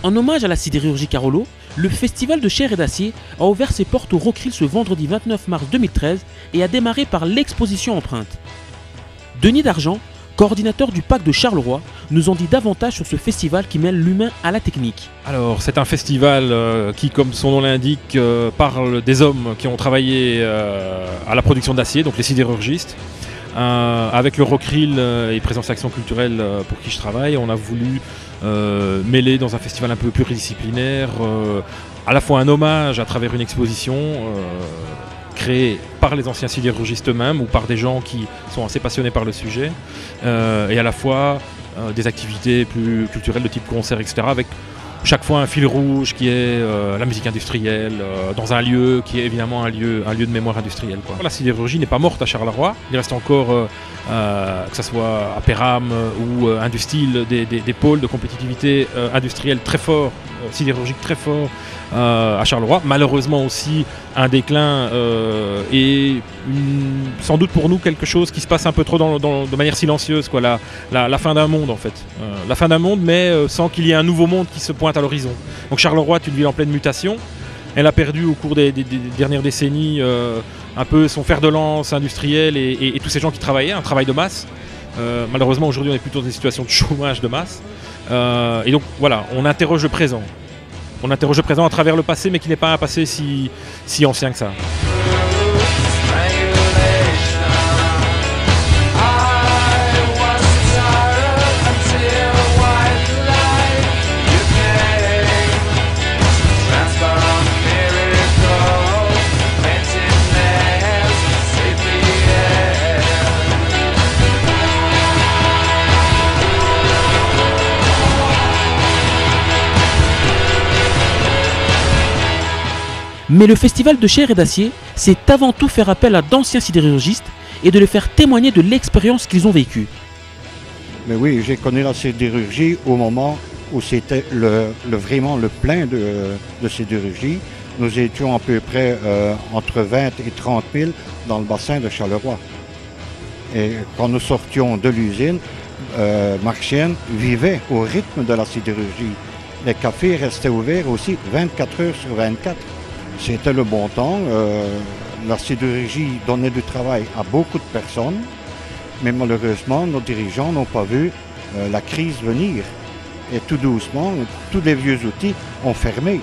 En hommage à la sidérurgie Carolo, le Festival de Chair et d'Acier a ouvert ses portes au Rockrill ce vendredi 29 mars 2013 et a démarré par l'exposition Empreinte. Denis Dargent, coordinateur du PAC de Charleroi, nous en dit davantage sur ce festival qui mêle l'humain à la technique. Alors c'est un festival qui, comme son nom l'indique, parle des hommes qui ont travaillé à la production d'acier, donc les sidérurgistes. Avec le Rockrill et Présence Action Culturelle pour qui je travaille, on a voulu mêler dans un festival un peu pluridisciplinaire à la fois un hommage à travers une exposition créée par les anciens sidérurgistes eux-mêmes ou par des gens qui sont assez passionnés par le sujet et à la fois des activités plus culturelles de type concert, etc. avec chaque fois un fil rouge qui est la musique industrielle dans un lieu qui est évidemment un lieu de mémoire industrielle, quoi. La sidérurgie n'est pas morte à Charleroi, il reste encore, que ce soit à Péram ou Industille, des pôles de compétitivité industrielle très forts, sidérurgique très forts à Charleroi. Malheureusement aussi un déclin et sans doute pour nous quelque chose qui se passe un peu trop de manière silencieuse, quoi. La fin d'un monde en fait. La fin d'un monde mais sans qu'il y ait un nouveau monde qui se pointe à l'horizon. Donc Charleroi est une ville en pleine mutation. Elle a perdu au cours des dernières décennies un peu son fer de lance industriel et tous ces gens qui travaillaient, un travail de masse. Malheureusement aujourd'hui on est plutôt dans des situations de chômage de masse. Et donc voilà, on interroge le présent. On interroge le présent à travers le passé, mais qui n'est pas un passé si ancien que ça. Mais le Festival de Chair et d'Acier, c'est avant tout faire appel à d'anciens sidérurgistes et de les faire témoigner de l'expérience qu'ils ont vécue. Mais oui, j'ai connu la sidérurgie au moment où c'était vraiment le plein de sidérurgie. Nous étions à peu près entre 20 et 30 000 dans le bassin de Charleroi. Et quand nous sortions de l'usine, Marchienne vivait au rythme de la sidérurgie. Les cafés restaient ouverts aussi 24 heures sur 24. C'était le bon temps. La sidérurgie donnait du travail à beaucoup de personnes, mais malheureusement, nos dirigeants n'ont pas vu la crise venir. Et tout doucement, tous les vieux outils ont fermé.